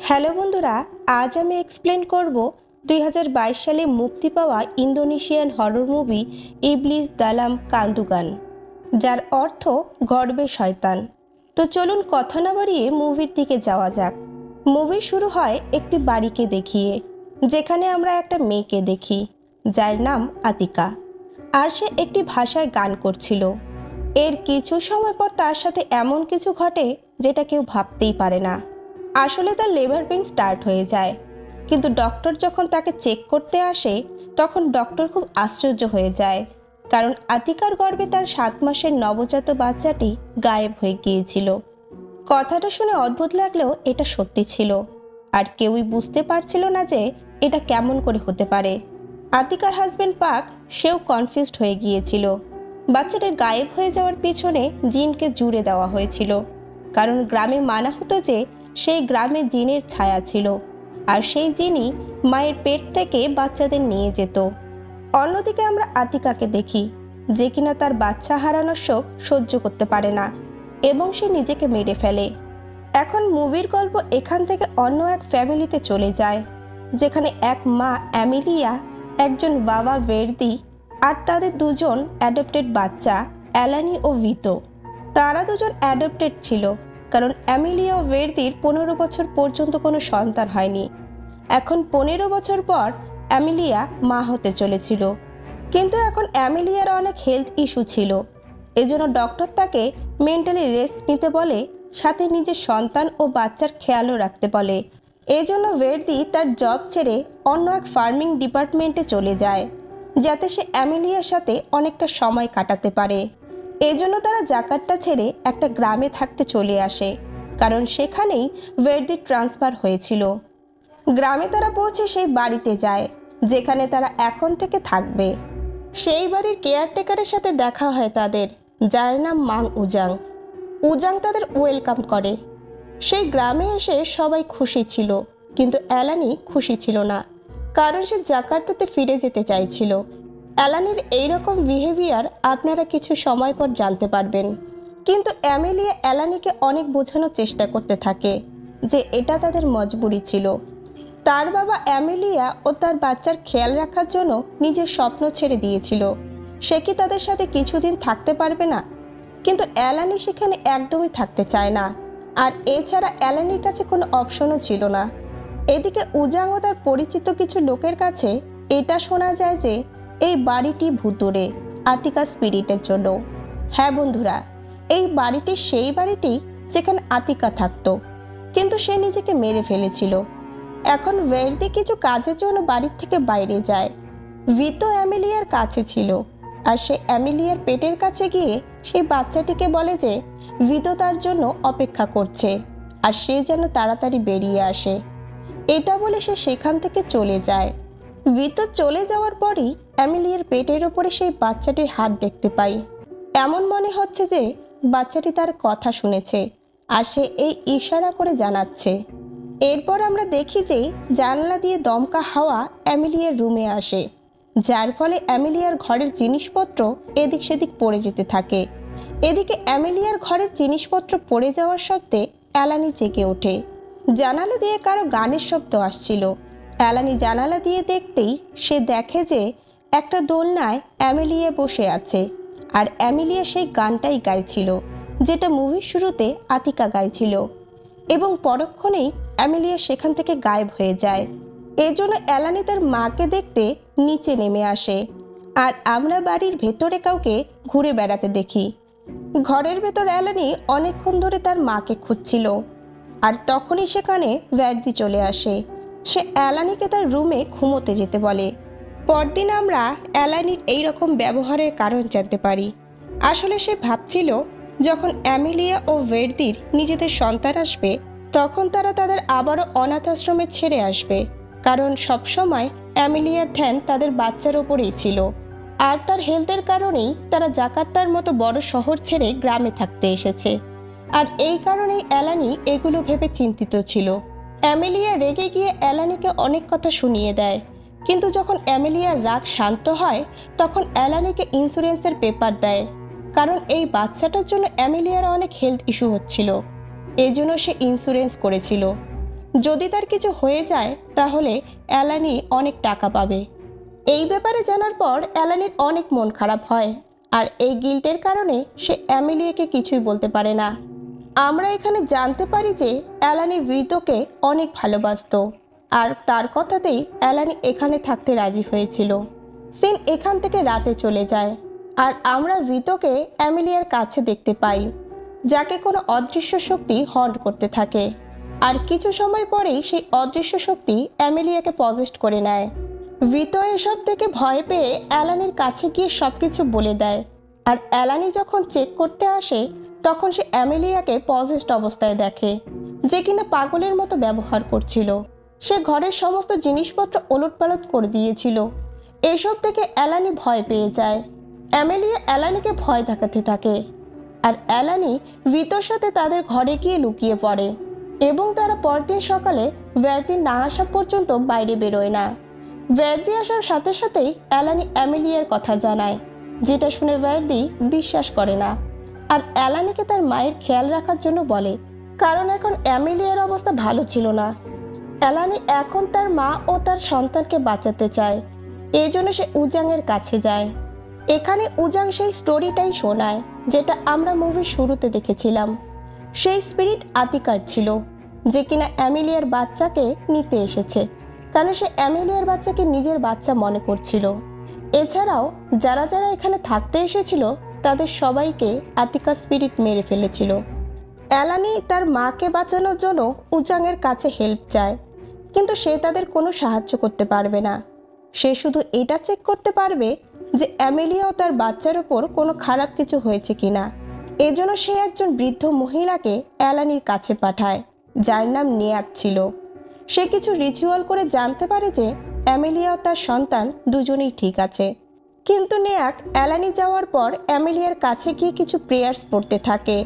Hello বন্ধুরা, আজ আমি এক্সপ্লেন করব 2022 সালে মুক্তি পাওয়া ইন্দোনেশিয়ান হরর মুভি ইবলিস দালাম কান্দুগান, যার অর্থ গর্বে শয়তান। তো চলুন কথা না বাড়িয়ে মুভির দিকে যাওয়া যাক। মুভি শুরু হয় একটি বাড়িকে দেখিয়ে, যেখানে আমরা একটা মেয়েকে দেখি যার নাম আতিকা, আর সে একটি ভাষায় গান করছিল। এর কিছু সময় পর তার সাথে এমন কিছু ঘটে যেটা কেউ ভাবতেই পারে না। আসলে তার লেবার পেইন স্টার্ট হয়ে যায়, কিন্তু ডক্টর যখন তাকে চেক করতে আসে তখন ডক্টর খুব আশ্চর্য হয়ে যায়, কারণ আতিকার গর্ভে তার 7 মাসের নবজাত বাচ্চাটি গায়েব হয়ে গিয়েছিল। কথাটা শুনে অদ্ভুত লাগলেও এটা সত্যি ছিল, আর কেউই বুঝতে পারছিল না যে এটা কেমন করে হতে পারে। আতিকার হাজবেন্ড পাক, সেও কনফিউজড হয়ে গিয়েছিল। বাচ্চাটির গায়েব হয়ে যাওয়ার পিছনে জিনকে জুড়ে দেওয়া হয়েছিল, কারণ গ্রামে মানা হতো যে সেই গ্রামে জিনের ছায়া ছিল, আর সেই জিনই মায়ের পেট থেকে বাচ্চাদের নিয়ে যেত। অন্যদিকে আমরা আতিকাকে দেখি, যে কিনা তার বাচ্চা হারানোর শোক সহ্য করতে পারে না এবং সে নিজেকে মেরে ফেলে। এখন মুভির গল্প এখান থেকে অন্য এক ফ্যামিলিতে চলে যায়, যেখানে এক মা অ্যামিলিয়া, একজন বাবা ভের্দি, আর তাদের দুজন অ্যাডপ্টেড বাচ্চা অ্যালানি ও ভিতো। তারা দুজন অ্যাডপ্টেড ছিল, কারণ অ্যামিলিয়া ও ভের্দির 15 বছর পর্যন্ত কোনো সন্তান হয়নি। এখন 15 বছর পর অ্যামিলিয়া মা হতে চলেছিল, কিন্তু এখন অ্যামিলিয়ার অনেক হেলথ ইস্যু ছিল। এজন্য ডক্টর তাকে মেন্টালি রেস্ট নিতে বলে, সাথে নিজের সন্তান ও বাচ্চার খেয়ালও রাখতে বলে। এজন্য ভের্দি তার জব ছেড়ে অন্য এক ফার্মিং ডিপার্টমেন্টে চলে যায়, যাতে সে অ্যামিলিয়ার সাথে অনেকটা সময় কাটাতে পারে। এজন্য তারা জাকার্তা ছেড়ে একটা গ্রামে থাকতে চলে আসে, কারণ সেখানেই ভের্দির ট্রান্সফার হয়েছিল। গ্রামে তারা পৌঁছে সেই বাড়িতে যায় যেখানে তারা এখন থেকে থাকবে। সেই বাড়ির কেয়ারটেকারের সাথে দেখা হয় তাদের, যার নাম মাং উজাং। উজাং তাদের ওয়েলকাম করে। সেই গ্রামে এসে সবাই খুশি ছিল, কিন্তু অ্যালানি খুশি ছিল না, কারণ সে জাকার্তাতে ফিরে যেতে চাইছিল। অ্যালানির এইরকম বিহেভিয়ার আপনারা কিছু সময় পর জানতে পারবেন, কিন্তু অ্যামেলিয়া অ্যালানিকে অনেক বোঝানোর চেষ্টা করতে থাকে যে এটা তাদের মজবুরি ছিল। তার বাবা অ্যামেলিয়া ও তার বাচ্চার খেয়াল রাখার জন্য নিজের স্বপ্ন ছেড়ে দিয়েছিল। সে কি তাদের সাথে কিছুদিন থাকতে পারবে না? কিন্তু অ্যালানি সেখানে একদমই থাকতে চায় না, আর এছাড়া অ্যালানির কাছে কোনো অপশনও ছিল না। এদিকে উজাং ও তার পরিচিত কিছু লোকের কাছে এটা শোনা যায় যে এই বাড়িটি ভুতুড়ে আতিকা স্পিরিটের জন্য। হ্যাঁ বন্ধুরা, এই বাড়িটি সেই বাড়িটি যেখানে আতিকা থাকতো, কিন্তু সে নিজেকে মেরে ফেলেছিল। এখন ভের্দি কিছু কাজের জন্য বাড়ির থেকে বাইরে যায়। ভিতো অ্যামিলিয়ার কাছে ছিল, আর সে অ্যামিলিয়ার পেটের কাছে গিয়ে সেই বাচ্চাটিকে বলে যে ভিতো তার জন্য অপেক্ষা করছে, আর সে যেন তাড়াতাড়ি বেরিয়ে আসে। এটা বলে সে সেখান থেকে চলে যায়। ভিতো চলে যাওয়ার পরই অ্যামিলিয়ার পেটের ওপরে সেই বাচ্চাটির হাত দেখতে পাই। এমন মনে হচ্ছে যে বাচ্চাটি তার কথা শুনেছে, আর সে এই ইশারা করে জানাচ্ছে। এরপর আমরা দেখি যে জানলা দিয়ে দমকা হাওয়া অ্যামিলিয়ার রুমে আসে, যার ফলে অ্যামিলিয়ার ঘরের জিনিসপত্র এদিক সেদিক পড়ে যেতে থাকে। এদিকে অ্যামিলিয়ার ঘরের জিনিসপত্র পড়ে যাওয়ার শব্দে অ্যালানি জেগে ওঠে। জানালা দিয়ে কারো গানের শব্দ আসছিল। অ্যালানি জানালা দিয়ে দেখতেই সে দেখে যে একটা দোলনায় অ্যামেলিয়া বসে আছে, আর অ্যামেলিয়া সেই গানটাই গাইছিল যেটা মুভির শুরুতে আতিকা গাইছিল, এবং পরক্ষণেই অ্যামেলিয়া সেখান থেকে গায়েব হয়ে যায়। এজন্য অ্যালানি তার মাকে দেখতে নিচে নেমে আসে, আর আমরা বাড়ির ভেতরে কাউকে ঘুরে বেড়াতে দেখি। ঘরের ভেতর অ্যালানি অনেকক্ষণ ধরে তার মাকে খুঁজছিল, আর তখনই সেখানে ভ্যার্দি চলে আসে। সে অ্যালানিকে তার রুমে ঘুমোতে যেতে বলে। পরদিন আমরা অ্যালানির এইরকম ব্যবহারের কারণ জানতে পারি। আসলে সে ভাবছিল যখন অ্যামিলিয়া ও ভের্দির নিজেদের সন্তান আসবে, তখন তারা তাদের আবারও অনাথ আশ্রমে ছেড়ে আসবে, কারণ সবসময় অ্যামিলিয়ার ধ্যান তাদের বাচ্চার ওপরেই ছিল। আর তার হেলথের কারণেই তারা জাকার্তার মতো বড় শহর ছেড়ে গ্রামে থাকতে এসেছে, আর এই কারণেই অ্যালানি এগুলো ভেবে চিন্তিত ছিল। অ্যামেলিয়া রেগে গিয়ে অ্যালানিকে অনেক কথা শুনিয়ে দেয়, কিন্তু যখন অ্যামেলিয়ার রাগ শান্ত হয় তখন অ্যালানিকে ইন্স্যুরেন্সের পেপার দেয়, কারণ এই বাচ্চাটার জন্য অ্যামেলিয়ার অনেক হেলথ ইস্যু হচ্ছিল। এজন্য সে ইন্স্যুরেন্স করেছিল। যদি তার কিছু হয়ে যায় তাহলে অ্যালানি অনেক টাকা পাবে। এই ব্যাপারে জানার পর অ্যালানির অনেক মন খারাপ হয়, আর এই গিল্টের কারণে সে অ্যামেলিয়াকে কিছুই বলতে পারে না। আমরা এখানে জানতে পারি যে অ্যালানি ভিতোকে অনেক ভালোবাসতো, আর তার কথাতেই অ্যালানি এখানে থাকতে রাজি হয়েছিল। সিন এখান থেকে রাতে চলে যায়, আর আমরা ভিতোকে অ্যামেলিয়ার কাছে দেখতে পাই, যাকে কোনো অদৃশ্য শক্তি হন্ট করতে থাকে। আর কিছু সময় পরেই সেই অদৃশ্য শক্তি অ্যামেলিয়াকে পজেস্ট করে নেয়। ভিতো এসব থেকে ভয় পেয়ে অ্যালানির কাছে গিয়ে সব কিছু বলে দেয়, আর অ্যালানি যখন চেক করতে আসে তখন সে অ্যামেলিয়াকে পজেস্ট অবস্থায় দেখে, যে কিনা পাগলের মতো ব্যবহার করছিল। সে ঘরের সমস্ত জিনিসপত্র ওলটপালট করে দিয়েছিল। এসব থেকে অ্যালানি ভয় পেয়ে যায়। অ্যামেলিয়া অ্যালানিকে ভয় দেখাতে থাকে, আর অ্যালানি ভিতোর সাথে তাদের ঘরে গিয়ে লুকিয়ে পড়ে, এবং তারা পরদিন সকালে ভ্যার্দি না আসা পর্যন্ত বাইরে বেরোয় না। ভ্যার্দি আসার সাথে সাথেই অ্যালানি অ্যামেলিয়ার কথা জানায়, যেটা শুনে ভ্যার্দি বিশ্বাস করে না, আর অ্যালানিকে তার মায়ের খেয়াল রাখার জন্য বলে, কারণ এখন অ্যামেলিয়ার অবস্থা ভালো ছিল না। অ্যালানি এখন তার মা ও তার সন্তানকে বাঁচাতে চায়, এই জন্য সে উজাংয়ের কাছে যায়। এখানে উজাং সেই স্টোরিটাই শোনায় যেটা আমরা মুভির শুরুতে দেখেছিলাম। সেই স্পিরিট আতিকার ছিল, যে কিনা অ্যামেলিয়ার বাচ্চাকে নিতে এসেছে, কারণ সে অ্যামেলিয়ার বাচ্চাকে নিজের বাচ্চা মনে করছিল। এছাড়াও যারা যারা এখানে থাকতে এসেছিল তাদের সবাইকে আতিকা স্পিরিট মেরে ফেলেছিল। অ্যালানি তার মাকে বাঁচানোর জন্য উজাংয়ের কাছে হেল্প চায়, কিন্তু সে তাদের কোনো সাহায্য করতে পারবে না। সে শুধু এটা চেক করতে পারবে যে অ্যামেলিয়া ও তার বাচ্চার উপর কোনো খারাপ কিছু হয়েছে কিনা। এজন্য সে একজন বৃদ্ধ মহিলাকে অ্যালানির কাছে পাঠায়, যার নাম নেয়াক ছিল। সে কিছু রিচুয়াল করে জানতে পারে যে অ্যামেলিয়া ও তার সন্তান দুজনেই ঠিক আছে। কিন্তু নেয়াক অ্যালানি যাওয়ার পর অ্যামেলিয়ার কাছে গিয়ে কিছু প্রেয়ার্স পড়তে থাকে,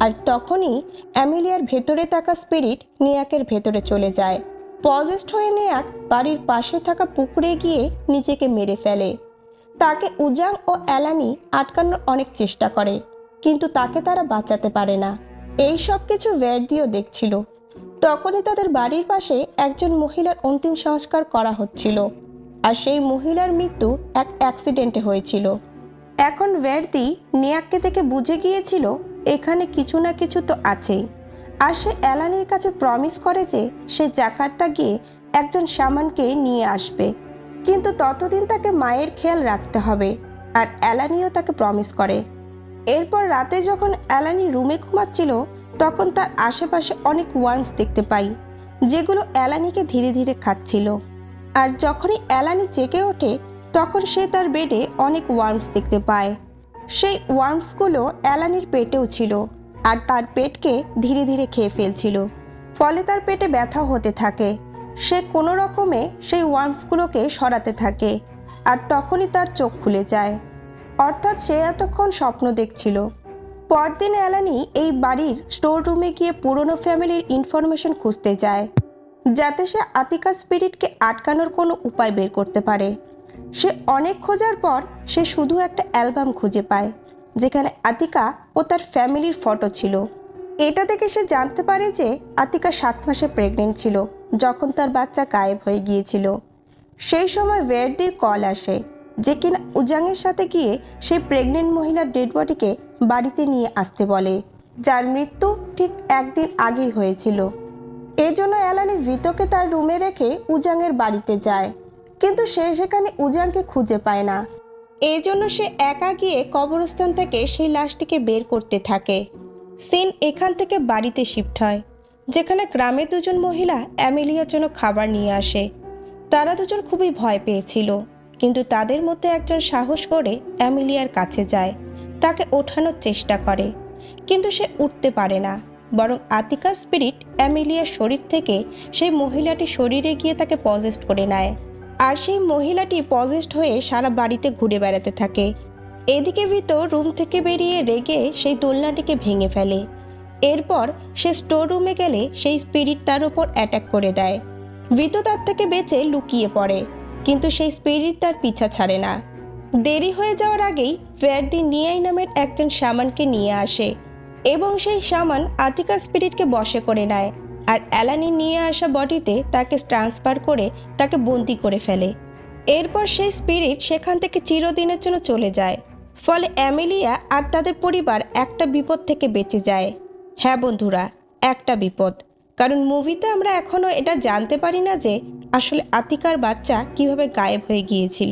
আর তখনই অ্যামেলিয়ার ভেতরে থাকা স্পিরিট নেয়াকের ভেতরে চলে যায়। পজেস্ট হয়ে নেয়াক বাড়ির পাশে থাকা পুকুরে গিয়ে নিজেকে মেরে ফেলে। তাকে উজাং ও অ্যালানি আটকানোর অনেক চেষ্টা করে, কিন্তু তাকে তারা বাঁচাতে পারে না। এই সব কিছু ভ্যার্দিও দেখছিল। তখনই তাদের বাড়ির পাশে একজন মহিলার অন্তিম সংস্কার করা হচ্ছিল, আর সেই মহিলার মৃত্যু এক অ্যাক্সিডেন্টে হয়েছিল। এখন ভ্যার্দি নেয়াককে দেখে বুঝে গিয়েছিল এখানে কিছু না কিছু তো আছেই, আর সে অ্যালানির কাছে প্রমিস করে যে সে জাকার্তা গিয়ে একজন শামানকে নিয়ে আসবে, কিন্তু ততদিন তাকে মায়ের খেয়াল রাখতে হবে, আর অ্যালানিও তাকে প্রমিস করে। এরপর রাতে যখন অ্যালানি রুমে ঘুমাচ্ছিল তখন তার আশেপাশে অনেক ওয়ার্মস দেখতে পাই, যেগুলো অ্যালানিকে ধীরে ধীরে খাচ্ছিল। আর যখনই অ্যালানি জেগে ওঠে তখন সে তার বেডে অনেক ওয়ার্মস দেখতে পায়। সেই ওয়ার্মসগুলো অ্যালানির পেটেও ছিল, আর তার পেটকে ধীরে ধীরে খেয়ে ফেলছিল, ফলে তার পেটে ব্যথা হতে থাকে। সে কোনো রকমে সেই ওয়ার্মসগুলোকে সরাতে থাকে, আর তখনই তার চোখ খুলে যায়, অর্থাৎ সে এতক্ষণ স্বপ্ন দেখছিল। পরদিন অ্যালানি এই বাড়ির স্টোর রুমে গিয়ে পুরনো ফ্যামিলির ইনফরমেশন খুঁজতে যায়, যাতে সে আতিকা স্পিরিটকে আটকানোর কোনো উপায় বের করতে পারে। সে অনেক খোঁজার পর সে শুধু একটা অ্যালবাম খুঁজে পায়, যেখানে আতিকা ও তার ফ্যামিলির ফটো ছিল। এটা থেকে সে জানতে পারে যে আতিকা 7 মাসে প্রেগনেন্ট ছিল যখন তার বাচ্চা গায়েব হয়ে গিয়েছিল। সেই সময় ভ্যার্দির কল আসে, যে কিনা উজাংয়ের সাথে গিয়ে সেই প্রেগনেন্ট মহিলার ডেড বডিকে বাড়িতে নিয়ে আসতে বলে, যার মৃত্যু ঠিক একদিন আগেই হয়েছিল। এজন্য অ্যালানি ভিতোকে তার রুমে রেখে উজাংয়ের বাড়িতে যায়, কিন্তু সে সেখানে উজাংকে খুঁজে পায় না। এজন্য সে একা গিয়ে কবরস্থান থেকে সেই লাশটিকে বের করতে থাকে। সিন এখান থেকে বাড়িতে শিফট হয়, যেখানে গ্রামের দুজন মহিলা অ্যামেলিয়ার জন্য খাবার নিয়ে আসে। তারা দুজন খুবই ভয় পেয়েছিল, কিন্তু তাদের মধ্যে একজন সাহস করে অ্যামেলিয়ার কাছে যায়, তাকে ওঠানোর চেষ্টা করে, কিন্তু সে উঠতে পারে না। বরং আতিকা স্পিরিট অ্যামেলিয়ার শরীর থেকে সেই মহিলাটি শরীরে গিয়ে তাকে পজেস্ট করে নেয়, আর সেই মহিলাটি পজেস্ট হয়ে সারা বাড়িতে ঘুরে বেড়াতে থাকে। এদিকে ভিতর রুম থেকে বেরিয়ে রেগে সেই দোলনাটিকে ভেঙে ফেলে। এরপর সে স্টোর রুমে গেলে সেই স্পিরিট তার উপর অ্যাটাক করে দেয়। ভিতু তার থেকে বেঁচে লুকিয়ে পড়ে, কিন্তু সেই স্পিরিট তার পিছা ছাড়ে না। দেরি হয়ে যাওয়ার আগেই ভ্যার্দি নিয়াই নামের একজন শামানকে নিয়ে আসে, এবং সেই শামান আতিকা স্পিরিটকে বশে করে নেয়। আর অ্যালানি নিয়ে আসা বডিতে তাকে ট্রান্সফার করে তাকে বন্দি করে ফেলে। এরপর সেই স্পিরিট সেখান থেকে চিরদিনের জন্য চলে যায়। ফলে অ্যামেলিয়া আর তাদের পরিবার একটা বিপদ থেকে বেঁচে যায়। হ্যাঁ বন্ধুরা, একটা বিপদ। কারণ মুভিতে আমরা এখনও এটা জানতে পারি না যে আসলে আতিকার বাচ্চা কিভাবে গায়েব হয়ে গিয়েছিল।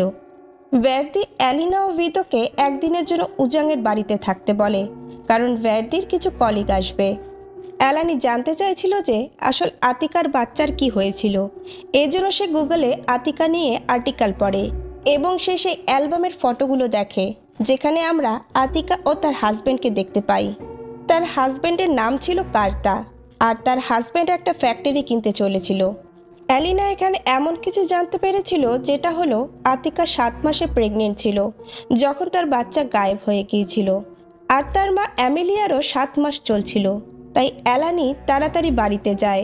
ভ্যার্দি অ্যালিনা ও ভিতোকে একদিনের জন্য উজাংয়ের বাড়িতে থাকতে বলে, কারণ ভ্যার্দির কিছু কলিগ আসবে। অ্যালানি জানতে চাইছিল যে আসল আতিকার বাচ্চার কি হয়েছিল। এজন্য সে গুগলে আতিকা নিয়ে আর্টিকেল পড়ে এবং সে সেই অ্যালবামের ফটোগুলো দেখে, যেখানে আমরা আতিকা ও তার হাজব্যান্ডকে দেখতে পাই। তার হাজব্যান্ডের নাম ছিল কার্তা, আর তার হাজব্যান্ড একটা ফ্যাক্টরি কিনতে চলেছিল। অ্যালিনা এখানে এমন কিছু জানতে পেরেছিল, যেটা হলো আতিকা 7 মাসে প্রেগনেন্ট ছিল যখন তার বাচ্চা গায়েব হয়ে গিয়েছিল, আর তার মা অ্যামেলিয়ারও 7 মাস চলছিল। তাই অ্যালানি তাড়াতাড়ি বাড়িতে যায়,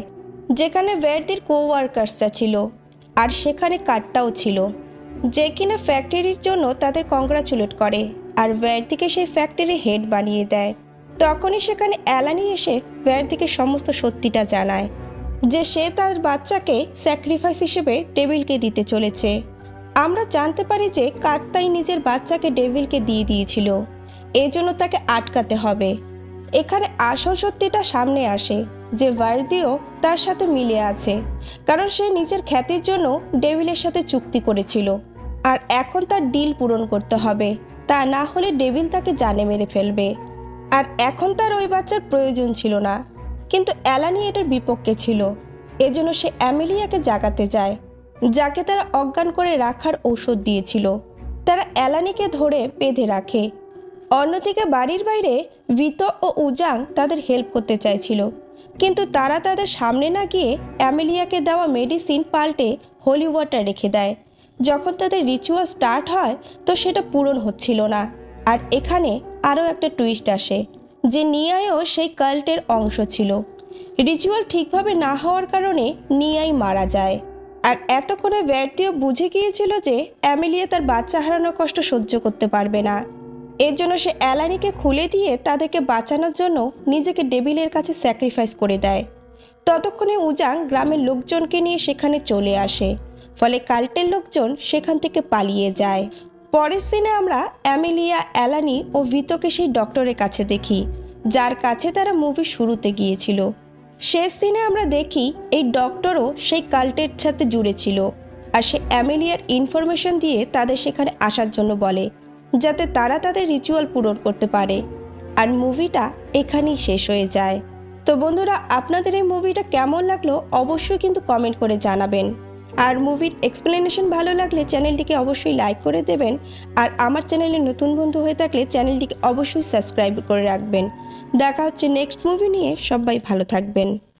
যেখানে ভ্যার্দির কোওয়ার্কার্সরা ছিল, আর সেখানে কার্তাও ছিল, যে কিনা ফ্যাক্টরির জন্য তাদের কংগ্রাচুলেট করে আর ভ্যার্দিকে সেই ফ্যাক্টরির হেড বানিয়ে দেয়। তখনই সেখানে অ্যালানি এসে ভ্যার্দিকে সমস্ত সত্যিটা জানায় যে সে তার বাচ্চাকে স্যাক্রিফাইস হিসেবে ডেভিলকে দিতে চলেছে। আমরা জানতে পারি যে কার্তাই নিজের বাচ্চাকে ডেভিলকে দিয়ে দিয়েছিল, এজন্য তাকে আটকাতে হবে। এখানে আসল সত্যিটা সামনে আসে যে ভার্দিও তার সাথে মিলে আছে, কারণ সে নিজের খ্যাতির জন্য ডেভিলের সাথে চুক্তি করেছিল, আর এখন তার ডিল পূরণ করতে হবে, তা না হলে ডেভিল তাকে জানে মেরে ফেলবে। আর এখন তার ওই বাচ্চার প্রয়োজন ছিল না, কিন্তু অ্যালানি এটার বিপক্ষে ছিল। এজন্য সে অ্যামেলিয়াকে জাগাতে যায়, যাকে তারা অজ্ঞান করে রাখার ঔষধ দিয়েছিল। তারা অ্যালানিকে ধরে বেঁধে রাখে। অন্যদিকে বাড়ির বাইরে ভিতো ও উজাং তাদের হেল্প করতে চাইছিল, কিন্তু তারা তাদের সামনে না গিয়ে অ্যামেলিয়াকে দেওয়া মেডিসিন পাল্টে হোলি ওয়াটার রেখে দেয়। যখন তাদের রিচুয়াল স্টার্ট হয় তো সেটা পূরণ হচ্ছিল না। আর এখানে আরও একটা টুইস্ট আসে যে নিয়াইও সেই কাল্টের অংশ ছিল। রিচুয়াল ঠিকভাবে না হওয়ার কারণে নিয়াই মারা যায়। আর এতক্ষণে ভ্যার্দিও বুঝে গিয়েছিল যে অ্যামেলিয়া তার বাচ্চা হারানোর কষ্ট সহ্য করতে পারবে না। এর জন্য সে অ্যালানিকে খুলে দিয়ে তাদেরকে বাঁচানোর জন্য নিজেকে ডেভিলের কাছে স্যাক্রিফাইস করে দেয়। ততক্ষণে উজাং গ্রামের লোকজনকে নিয়ে সেখানে চলে আসে, ফলে কাল্টের লোকজন সেখান থেকে পালিয়ে যায়। পরের সিনে আমরা অ্যামেলিয়া, অ্যালানি ও ভিতোকে সেই ডক্টরের কাছে দেখি, যার কাছে তারা মুভির শুরুতে গিয়েছিল। শেষ সিনে আমরা দেখি এই ডক্টরও সেই কাল্টের সাথে জুড়ে ছিল, আর সে অ্যামেলিয়ার ইনফরমেশন দিয়ে তাদের সেখানে আসার জন্য বলে, যাতে তারা তাদের রিচুয়াল পূরণ করতে পারে। আর মুভিটা এখানেই শেষ হয়ে যায়। তো বন্ধুরা, আপনাদের এই মুভিটা কেমন লাগলো অবশ্যই কিন্তু কমেন্ট করে জানাবেন। আর মুভির এক্সপ্লেনেশন ভালো লাগলে চ্যানেলটিকে অবশ্যই লাইক করে দেবেন। আর আমার চ্যানেলে নতুন বন্ধু হয়ে থাকলে চ্যানেলটিকে অবশ্যই সাবস্ক্রাইব করে রাখবেন। দেখা হচ্ছে নেক্সট মুভি নিয়ে। সবাই ভালো থাকবেন।